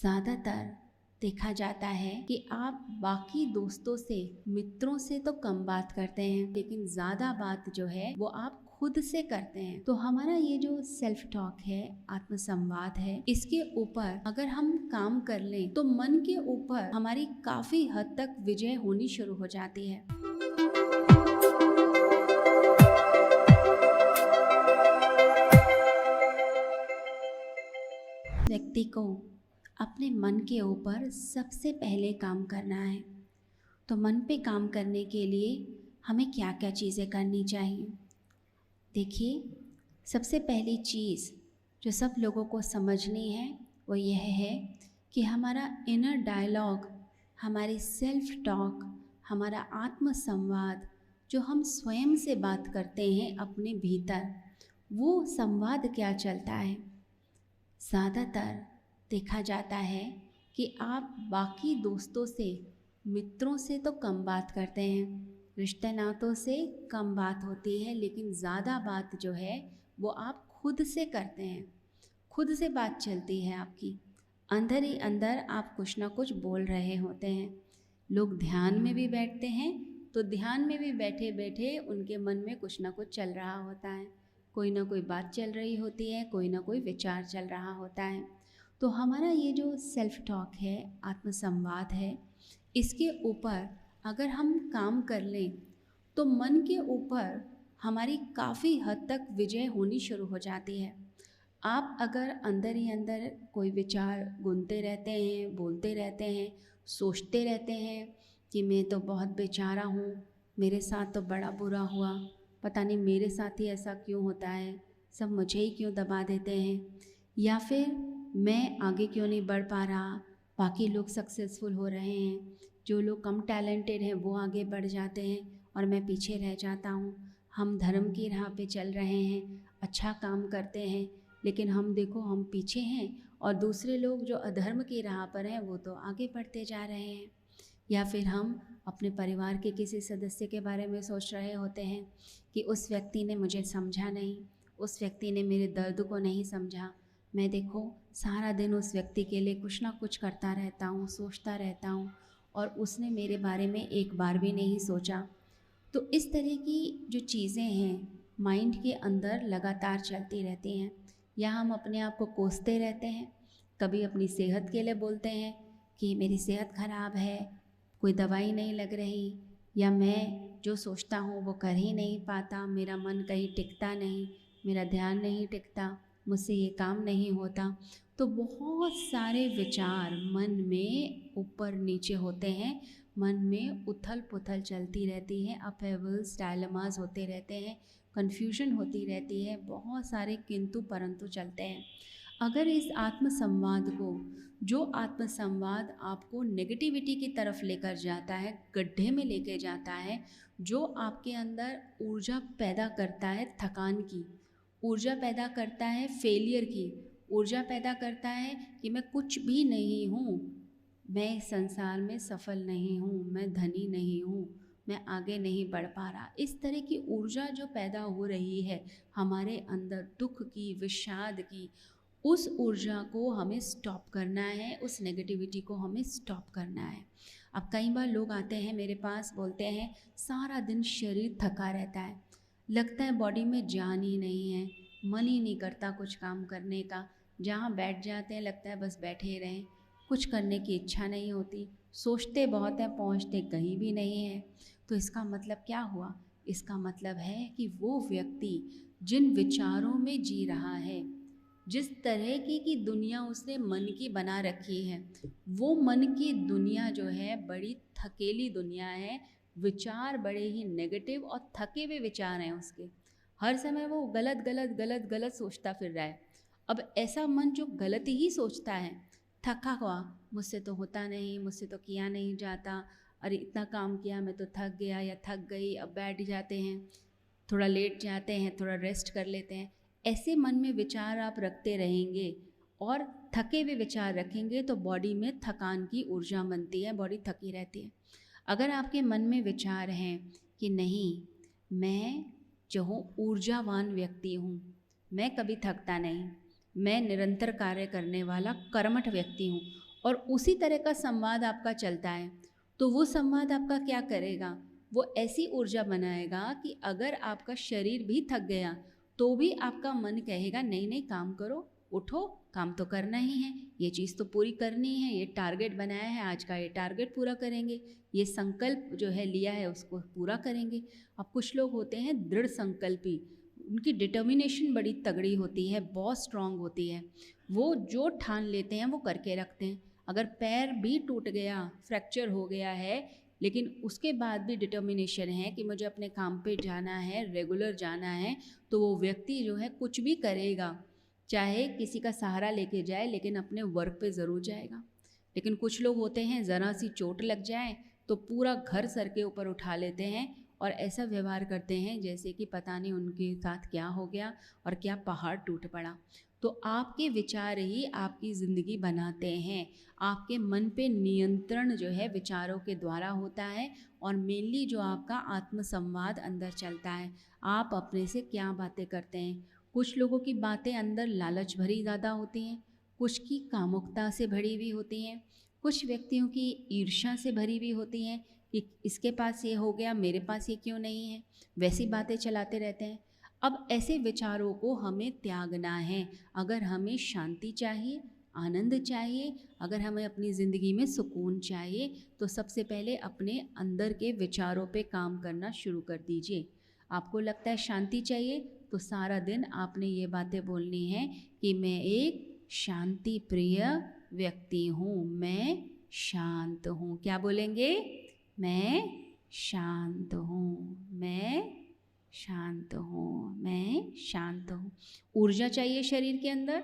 ज़्यादातर देखा जाता है कि आप बाकी दोस्तों से, मित्रों से तो कम बात करते हैं, लेकिन ज़्यादा बात जो है वो आप खुद से करते हैं। तो हमारा ये जो सेल्फ टॉक है, आत्मसंवाद है, इसके ऊपर अगर हम काम कर लें तो मन के ऊपर हमारी काफ़ी हद तक विजय होनी शुरू हो जाती है। व्यक्ति को अपने मन के ऊपर सबसे पहले काम करना है। तो मन पे काम करने के लिए हमें क्या क्या चीज़ें करनी चाहिए? देखिए, सबसे पहली चीज़ जो सब लोगों को समझनी है वो यह है कि हमारा इनर डायलॉग, हमारी सेल्फ टॉक, हमारा आत्मसंवाद जो हम स्वयं से बात करते हैं अपने भीतर, वो संवाद क्या चलता है। ज़्यादातर देखा जाता है कि आप बाकी दोस्तों से, मित्रों से तो कम बात करते हैं, रिश्ते नातों से कम बात होती है, लेकिन ज़्यादा बात जो है वो आप खुद से करते हैं। खुद से बात चलती है आपकी, अंदर ही अंदर आप कुछ ना कुछ बोल रहे होते हैं। लोग ध्यान में भी बैठते हैं तो ध्यान में भी बैठे बैठे उनके मन में कुछ ना कुछ चल रहा होता है, कोई ना कोई बात चल रही होती है, कोई ना कोई विचार चल रहा होता है। तो हमारा ये जो सेल्फ टॉक है, आत्मसंवाद है, इसके ऊपर अगर हम काम कर लें तो मन के ऊपर हमारी काफ़ी हद तक विजय होनी शुरू हो जाती है। आप अगर अंदर ही अंदर कोई विचार गुनते रहते हैं, बोलते रहते हैं, सोचते रहते हैं कि मैं तो बहुत बेचारा हूँ, मेरे साथ तो बड़ा बुरा हुआ, पता नहीं मेरे साथ ही ऐसा क्यों होता है, सब मुझे ही क्यों दबा देते हैं, या फिर मैं आगे क्यों नहीं बढ़ पा रहा, बाकी लोग सक्सेसफुल हो रहे हैं, जो लोग कम टैलेंटेड हैं वो आगे बढ़ जाते हैं और मैं पीछे रह जाता हूँ। हम धर्म की राह पे चल रहे हैं, अच्छा काम करते हैं, लेकिन हम देखो हम पीछे हैं और दूसरे लोग जो अधर्म की राह पर हैं वो तो आगे बढ़ते जा रहे हैं। या फिर हम अपने परिवार के किसी सदस्य के बारे में सोच रहे होते हैं कि उस व्यक्ति ने मुझे समझा नहीं, उस व्यक्ति ने मेरे दर्द को नहीं समझा, मैं देखो सारा दिन उस व्यक्ति के लिए कुछ ना कुछ करता रहता हूँ, सोचता रहता हूँ, और उसने मेरे बारे में एक बार भी नहीं सोचा। तो इस तरह की जो चीज़ें हैं माइंड के अंदर लगातार चलती रहती हैं, या हम अपने आप को कोसते रहते हैं। कभी अपनी सेहत के लिए बोलते हैं कि मेरी सेहत ख़राब है, कोई दवाई नहीं लग रही, या मैं जो सोचता हूँ वो कर ही नहीं पाता, मेरा मन कहीं टिकता नहीं, मेरा ध्यान नहीं टिकता, मुझसे ये काम नहीं होता। तो बहुत सारे विचार मन में ऊपर नीचे होते हैं, मन में उथल पुथल चलती रहती है, अपहेवल्स, डायलेमास होते रहते हैं, कन्फ्यूजन होती रहती है, बहुत सारे किंतु परंतु चलते हैं। अगर इस आत्मसंवाद को, जो आत्मसंवाद आपको नेगेटिविटी की तरफ लेकर जाता है, गड्ढे में लेके जाता है, जो आपके अंदर ऊर्जा पैदा करता है थकान की, ऊर्जा पैदा करता है फेलियर की, ऊर्जा पैदा करता है कि मैं कुछ भी नहीं हूँ, मैं इस संसार में सफल नहीं हूँ, मैं धनी नहीं हूँ, मैं आगे नहीं बढ़ पा रहा, इस तरह की ऊर्जा जो पैदा हो रही है हमारे अंदर, दुख की, विषाद की, उस ऊर्जा को हमें स्टॉप करना है, उस नेगेटिविटी को हमें स्टॉप करना है। अब कई बार लोग आते हैं मेरे पास, बोलते हैं सारा दिन शरीर थका रहता है, लगता है बॉडी में जान ही नहीं है, मन ही नहीं करता कुछ काम करने का, जहाँ बैठ जाते हैं लगता है बस बैठे ही रहें, कुछ करने की इच्छा नहीं होती, सोचते बहुत है, पहुँचते कहीं भी नहीं है। तो इसका मतलब क्या हुआ? इसका मतलब है कि वो व्यक्ति जिन विचारों में जी रहा है, जिस तरह की दुनिया उसने मन की बना रखी है, वो मन की दुनिया जो है बड़ी थकेली दुनिया है, विचार बड़े ही नेगेटिव और थके हुए विचार हैं उसके, हर समय वो गलत गलत गलत गलत सोचता फिर रहा है। अब ऐसा मन जो गलत ही सोचता है, थका हुआ, मुझसे तो होता नहीं, मुझसे तो किया नहीं जाता, अरे इतना काम किया मैं तो थक गया या थक गई, अब बैठ जाते हैं, थोड़ा लेट जाते हैं, थोड़ा रेस्ट कर लेते हैं, ऐसे मन में विचार आप रखते रहेंगे और थके हुए विचार रखेंगे तो बॉडी में थकान की ऊर्जा बनती है, बॉडी थकी रहती है। अगर आपके मन में विचार हैं कि नहीं, मैं जो हूँ ऊर्जावान व्यक्ति हूँ, मैं कभी थकता नहीं, मैं निरंतर कार्य करने वाला कर्मठ व्यक्ति हूँ, और उसी तरह का संवाद आपका चलता है, तो वो संवाद आपका क्या करेगा, वो ऐसी ऊर्जा बनाएगा कि अगर आपका शरीर भी थक गया तो भी आपका मन कहेगा नहीं नहीं काम करो, उठो, काम तो करना ही है, ये चीज़ तो पूरी करनी है, ये टारगेट बनाया है आज का, ये टारगेट पूरा करेंगे, ये संकल्प जो है लिया है उसको पूरा करेंगे। अब कुछ लोग होते हैं दृढ़ संकल्पी, उनकी डिटर्मिनेशन बड़ी तगड़ी होती है, बहुत स्ट्रांग होती है, वो जो ठान लेते हैं वो करके रखते हैं। अगर पैर भी टूट गया, फ्रैक्चर हो गया है, लेकिन उसके बाद भी डिटर्मिनेशन है कि मुझे अपने काम पे जाना है, रेगुलर जाना है, तो वो व्यक्ति जो है कुछ भी करेगा, चाहे किसी का सहारा लेके जाए, लेकिन अपने वर्क पे ज़रूर जाएगा। लेकिन कुछ लोग होते हैं ज़रा सी चोट लग जाए तो पूरा घर सर के ऊपर उठा लेते हैं और ऐसा व्यवहार करते हैं जैसे कि पता नहीं उनके साथ क्या हो गया और क्या पहाड़ टूट पड़ा। तो आपके विचार ही आपकी ज़िंदगी बनाते हैं। आपके मन पे नियंत्रण जो है विचारों के द्वारा होता है, और मेनली जो आपका आत्मसंवाद अंदर चलता है, आप अपने से क्या बातें करते हैं। कुछ लोगों की बातें अंदर लालच भरी ज़्यादा होती हैं, कुछ की कामुकता से भरी हुई होती हैं, कुछ व्यक्तियों की ईर्ष्या से भरी हुई होती हैं कि इसके पास ये हो गया, मेरे पास ये क्यों नहीं है, वैसी बातें चलाते रहते हैं। अब ऐसे विचारों को हमें त्यागना है। अगर हमें शांति चाहिए, आनंद चाहिए, अगर हमें अपनी ज़िंदगी में सुकून चाहिए, तो सबसे पहले अपने अंदर के विचारों पे काम करना शुरू कर दीजिए। आपको लगता है शांति चाहिए, तो सारा दिन आपने ये बातें बोलनी है कि मैं एक शांति प्रिय व्यक्ति हूँ, मैं शांत हूँ। क्या बोलेंगे? मैं शांत हूँ, मैं शांत हूँ, मैं शांत हूँ। ऊर्जा चाहिए शरीर के अंदर।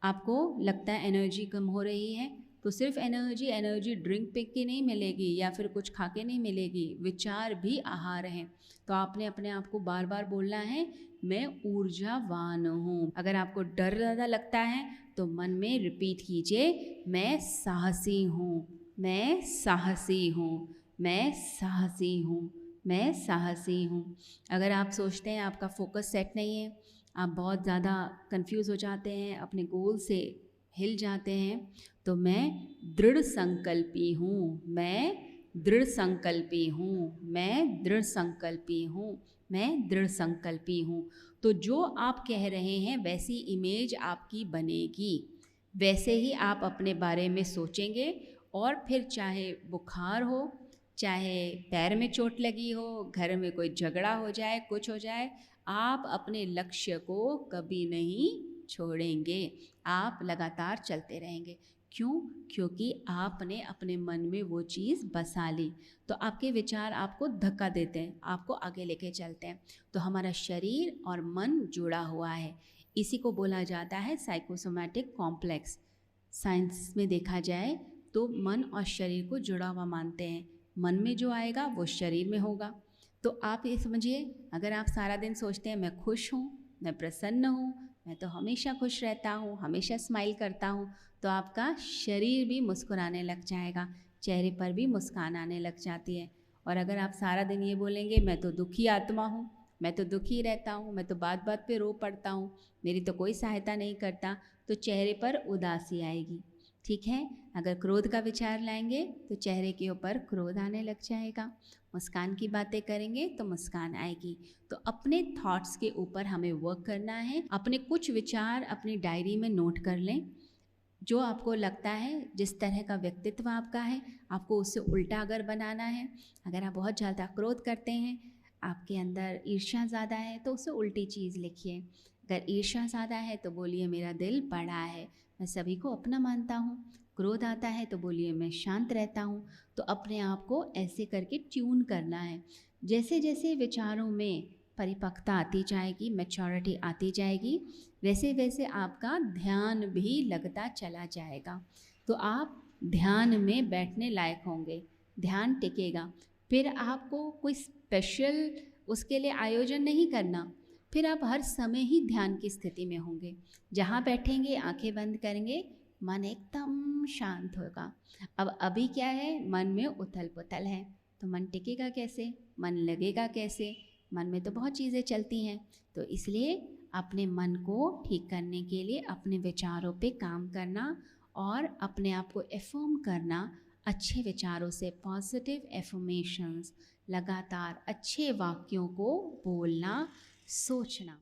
आपको लगता है एनर्जी कम हो रही है, तो सिर्फ एनर्जी ड्रिंक पी के नहीं मिलेगी या फिर कुछ खा के नहीं मिलेगी, विचार भी आहार हैं। तो आपने अपने आप को बार बार बोलना है, मैं ऊर्जावान हूँ। अगर आपको डर ज़्यादा लगता है तो मन में रिपीट कीजिए, मैं साहसी हूँ, मैं साहसी हूँ, मैं साहसी हूँ, मैं साहसी हूँ। अगर आप सोचते हैं आपका फोकस सेट नहीं है, आप बहुत ज़्यादा कंफ्यूज हो जाते हैं, अपने गोल से हिल जाते हैं, तो मैं दृढ़ संकल्पी हूँ, मैं दृढ़ संकल्पी हूँ, मैं दृढ़ संकल्पी हूँ, मैं दृढ़ संकल्पी हूँ। तो जो आप कह रहे हैं वैसी इमेज आपकी बनेगी, वैसे ही आप अपने बारे में सोचेंगे। और फिर चाहे बुखार हो, चाहे पैर में चोट लगी हो, घर में कोई झगड़ा हो जाए, कुछ हो जाए, आप अपने लक्ष्य को कभी नहीं छोड़ेंगे, आप लगातार चलते रहेंगे। क्यों? क्योंकि आपने अपने मन में वो चीज़ बसा ली। तो आपके विचार आपको धक्का देते हैं, आपको आगे लेके चलते हैं। तो हमारा शरीर और मन जुड़ा हुआ है, इसी को बोला जाता है साइकोसोमैटिक कॉम्प्लेक्स। साइंस में देखा जाए तो मन और शरीर को जुड़ा हुआ मानते हैं। मन में जो आएगा वो शरीर में होगा। तो आप ये समझिए, अगर आप सारा दिन सोचते हैं मैं खुश हूँ, मैं प्रसन्न हूँ, मैं तो हमेशा खुश रहता हूँ, हमेशा स्माइल करता हूँ, तो आपका शरीर भी मुस्कुराने लग जाएगा, चेहरे पर भी मुस्कान आने लग जाती है। और अगर आप सारा दिन ये बोलेंगे मैं तो दुखी आत्मा हूँ, मैं तो दुखी रहता हूँ, मैं तो बात बात पे रो पड़ता हूँ, मेरी तो कोई सहायता नहीं करता, तो चेहरे पर उदासी आएगी। ठीक है, अगर क्रोध का विचार लाएंगे तो चेहरे के ऊपर क्रोध आने लग जाएगा, मुस्कान की बातें करेंगे तो मुस्कान आएगी। तो अपने थॉट्स के ऊपर हमें वर्क करना है। अपने कुछ विचार अपनी डायरी में नोट कर लें। जो आपको लगता है, जिस तरह का व्यक्तित्व आपका है, आपको उससे उल्टा अगर बनाना है। अगर आप बहुत ज़्यादा क्रोध करते हैं, आपके अंदर ईर्ष्या ज़्यादा है, तो उससे उल्टी चीज़ लिखिए। अगर ईर्ष्या ज़्यादा है तो बोलिए मेरा दिल बड़ा है, मैं सभी को अपना मानता हूँ। क्रोध आता है तो बोलिए मैं शांत रहता हूँ। तो अपने आप को ऐसे करके ट्यून करना है। जैसे जैसे विचारों में परिपक्वता आती जाएगी, मैच्योरिटी आती जाएगी, वैसे वैसे आपका ध्यान भी लगता चला जाएगा। तो आप ध्यान में बैठने लायक होंगे, ध्यान टिकेगा। फिर आपको कोई स्पेशल उसके लिए आयोजन नहीं करना, फिर आप हर समय ही ध्यान की स्थिति में होंगे। जहाँ बैठेंगे आंखें बंद करेंगे, मन एकदम शांत होगा। अब अभी क्या है, मन में उथल पुथल है, तो मन टिकेगा कैसे, मन लगेगा कैसे? मन में तो बहुत चीज़ें चलती हैं। तो इसलिए अपने मन को ठीक करने के लिए अपने विचारों पे काम करना और अपने आप को एफर्म करना, अच्छे विचारों से, पॉजिटिव एफर्मेशंस, लगातार अच्छे वाक्यों को बोलना, सोचना।